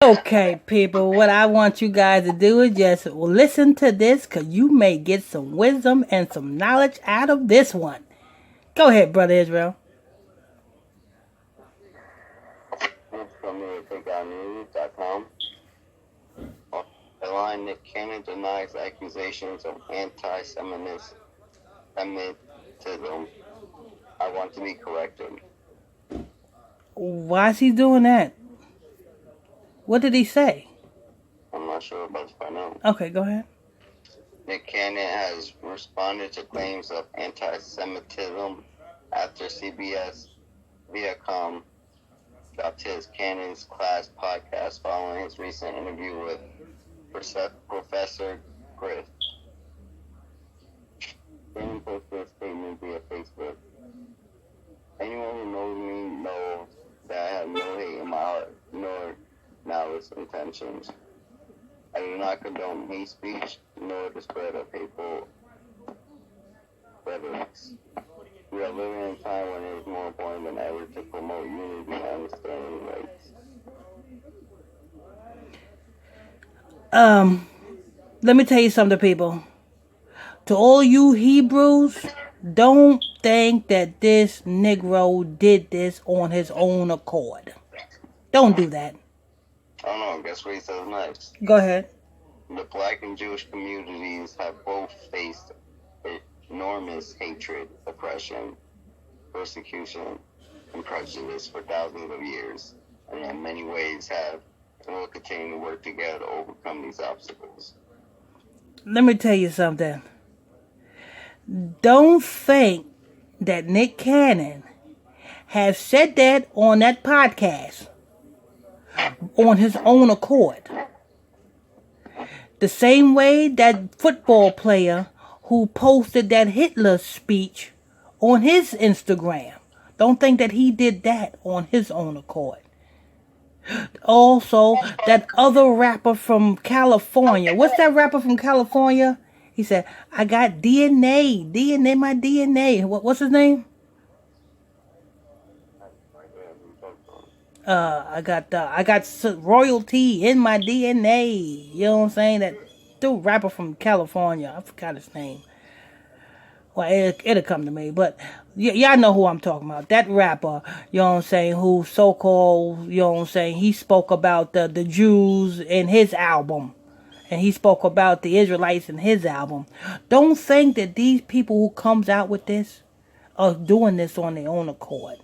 Okay, people, what I want you guys to do is just listen to this because you may get some wisdom and some knowledge out of this one. Go ahead, Brother Israel. It's from TakeOutNews.com. The line Nick Cannon denies accusations of anti-Semitism. I want to be corrected. Why is he doing that? What did he say? I'm not sure about to find out. Okay, go ahead. Nick Cannon has responded to claims of anti-Semitism after CBS Viacom dropped his Cannon's Class podcast following his recent interview with Professor Griff. Cannon posted a statement via Facebook. Anyone who knows me knows that I have no hate in my heart, nor malice intentions. I do not condone hate speech, nor the spread of hateful rhetorics. We are living in a time when it is more important than ever to promote unity and understanding rights. Let me tell you something, people. To all you Hebrews, don't think that this Negro did this on his own accord. Don't do that. I don't know, guess what he says next? Go ahead. The black and Jewish communities have both faced enormous hatred, oppression, persecution, and prejudice for thousands of years, and in many ways have and will continue to work together to overcome these obstacles. Let me tell you something. Don't think that Nick Cannon has said that on that podcast on his own accord. The same way that football player who posted that Hitler speech on his Instagram. Don't think that he did that on his own accord. Also, that other rapper from California. What's that rapper from California? He said, I got DNA, my DNA. What's his name? I got royalty in my DNA. You know what I'm saying? That dude rapper from California. I forgot his name. Well, it'll come to me. But y'all know who I'm talking about. That rapper, you know what I'm saying, who so-called, you know what I'm saying, he spoke about the Jews in his album. And he spoke about the Israelites in his album. Don't think that these people who comes out with this are doing this on their own accord.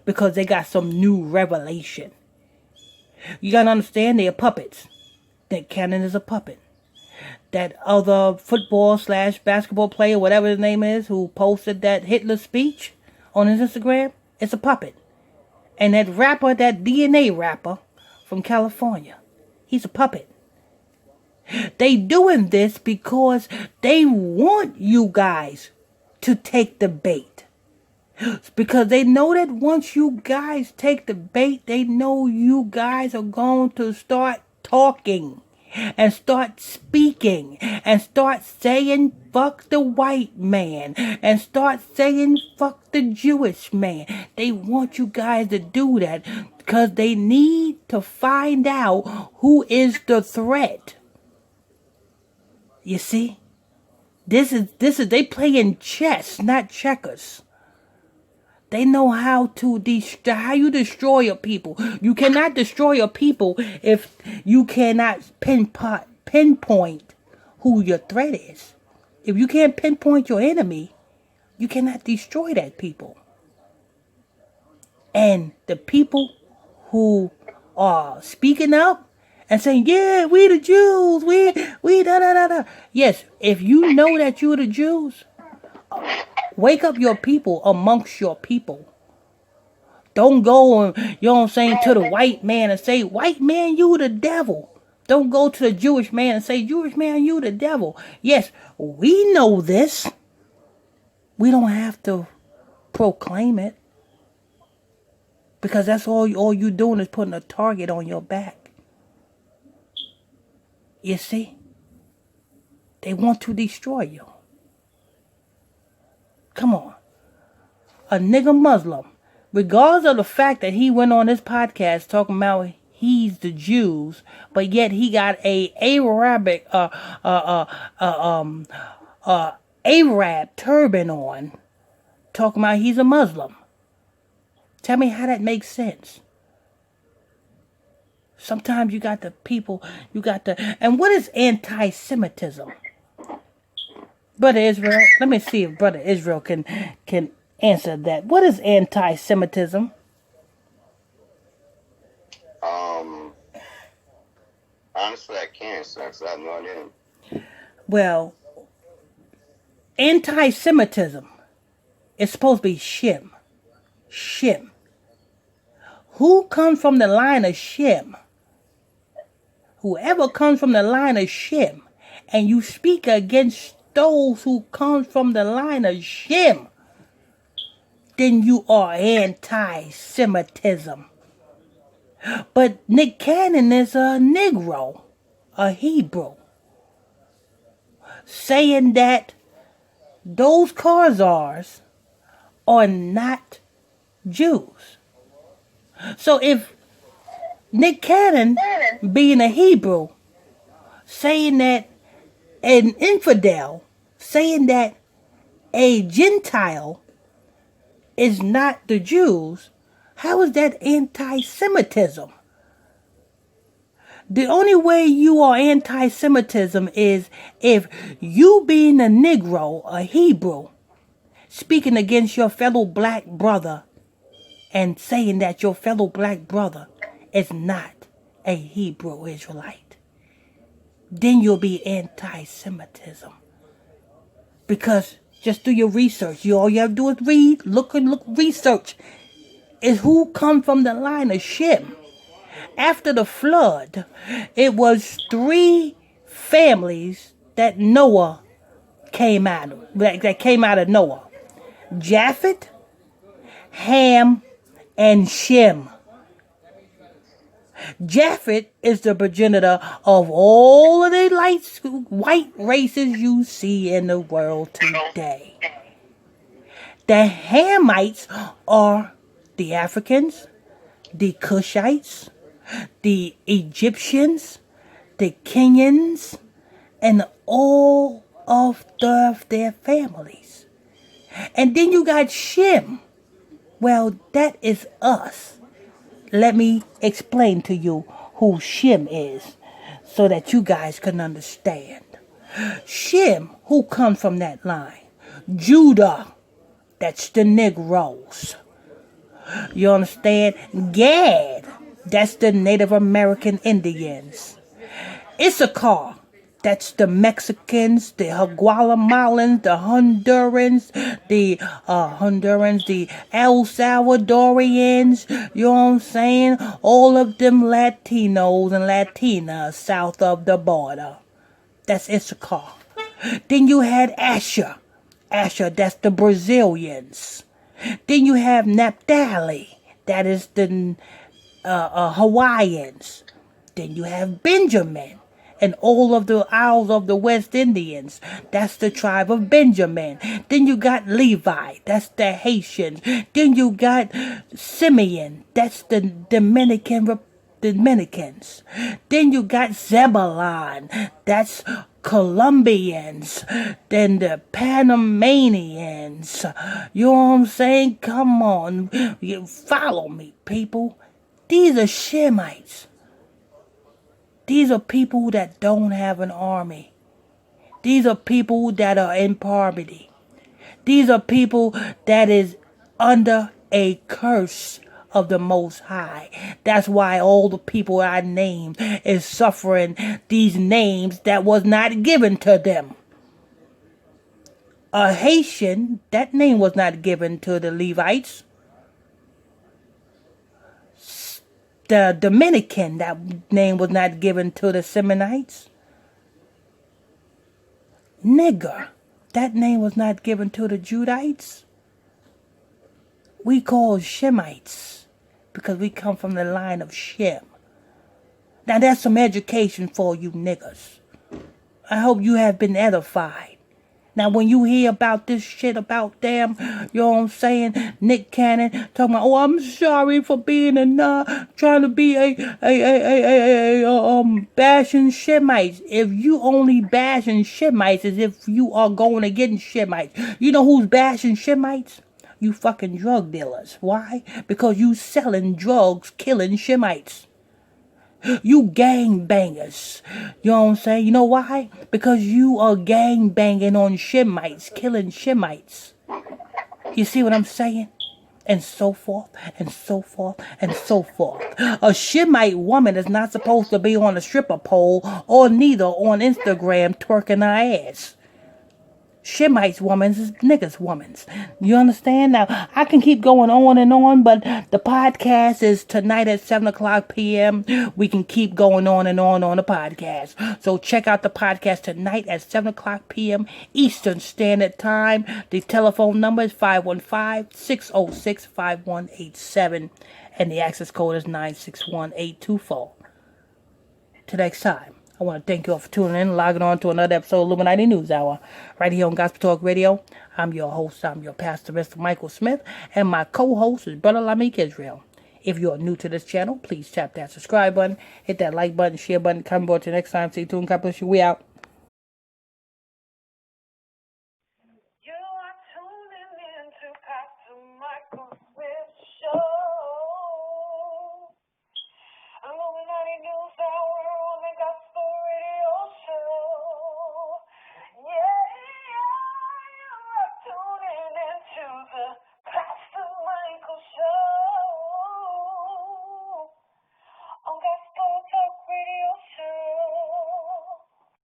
Because they got some new revelation. You gotta understand, they're puppets. Nick Cannon is a puppet. That other football/basketball player, whatever his name is, who posted that Hitler speech on his Instagram, it's a puppet. And that rapper, that DNA rapper from California, he's a puppet. They doing this because they want you guys to take the bait. Because they know that once you guys take the bait, they know you guys are going to start talking and start speaking and start saying fuck the white man and start saying fuck the Jewish man. They want you guys to do that because they need to find out who is the threat. You see? This is they playing chess, not checkers. They know how you destroy your people. You cannot destroy your people if you cannot pinpoint who your threat is. If you can't pinpoint your enemy, you cannot destroy that people. And the people who are speaking up and saying, yeah, we the Jews, we da. Yes, if you know that you're the Jews, wake up your people amongst your people. Don't go, you know what I'm saying, to the white man and say, white man, you the devil. Don't go to the Jewish man and say, Jewish man, you the devil. Yes, we know this. We don't have to proclaim it. Because that's all you doing is putting a target on your back. You see? They want to destroy you. Come on. A nigger Muslim, regardless of the fact that he went on this podcast talking about he's the Jews, but yet he got a Arabic Arab turban on, talking about he's a Muslim. Tell me how that makes sense. Sometimes you got the people, and what is anti-Semitism? Brother Israel, let me see if Brother Israel can answer that. What is anti-Semitism? Honestly, I can't, so I have no idea. Well, anti-Semitism is supposed to be Shem. Shem. Who comes from the line of Shem? Whoever comes from the line of Shem, and you speak against those who come from the line of Shem, then you are anti-Semitism. But Nick Cannon is a Negro, a Hebrew, saying that those Khazars are not Jews. So if Nick Cannon, being a Hebrew, saying that an infidel, saying that a Gentile is not the Jews, how is that anti-Semitism? The only way you are anti-Semitism is if you being a Negro, a Hebrew, speaking against your fellow black brother and saying that your fellow black brother is not a Hebrew Israelite. Then you'll be anti-Semitism. Because just do your research. All you have to do is read, look, research. Is who come from the line of Shem. After the flood, it was 3 families that Noah came out of, that came out of Noah. Japheth, Ham, and Shem. Japheth is the progenitor of all of the white races you see in the world today. The Hamites are the Africans, the Cushites, the Egyptians, the Kenyans, and all of their families. And then you got Shem. Well, that is us. Let me explain to you who Shem is so that you guys can understand. Shem, who comes from that line? Judah, that's the Negroes. You understand? Gad, that's the Native American Indians. Issachar, that's the Mexicans, the Guatemalans, the Hondurans, the El Salvadorians, you know what I'm saying? All of them Latinos and Latinas south of the border. That's Issachar. Then you had Asher. Asher, that's the Brazilians. Then you have Naphtali, that is the Hawaiians. Then you have Benjamin and all of the Isles of the West Indians. That's the tribe of Benjamin. Then you got Levi, that's the Haitians. Then you got Simeon, that's the Dominicans. Then you got Zebulon, that's Colombians, then the Panamanians. You know what I'm saying? Come on, follow me, people. These are Shemites. These are people that don't have an army. These are people that are in poverty. These are people that is under a curse of the Most High. That's why all the people I named is suffering these names that was not given to them. A Haitian, that name was not given to the Levites. the Dominican, that name was not given to the Seminites. Nigger, that name was not given to the Judites. We call Shemites because we come from the line of Shem. Now that's some education for you niggers. I hope you have been edified. Now when you hear about this shit about them, you know what I'm saying, Nick Cannon talking about, oh, I'm sorry for being trying to be bashing Shemites. If you only bashing Shemites as if you are going against Shemites. You know who's bashing Shemites? You fucking drug dealers. Why? Because you selling drugs, killing Shemites. You gang bangers. You know what I'm saying? You know why? Because you are gang banging on Shemites, killing Shemites. You see what I'm saying? And so forth, and so forth, and so forth. A Shemite woman is not supposed to be on a stripper pole or neither on Instagram twerking her ass. Shemites women's is niggas women's. You understand? Now, I can keep going on, but the podcast is tonight at 7 o'clock p.m. We can keep going on the podcast. So check out the podcast tonight at 7 o'clock p.m. Eastern Standard Time. The telephone number is 515-606-5187. And the access code is 961824. Till next time. I want to thank you all for tuning in and logging on to another episode of Illuminati News Hour right here on Gospel Talk Radio. I'm your host, I'm your pastor, Mr. Michael Smith, and my co-host is Brother Lamik Israel. If you're new to this channel, please tap that subscribe button, hit that like button, share button, comment board till next time. Stay tuned. God bless you. We out.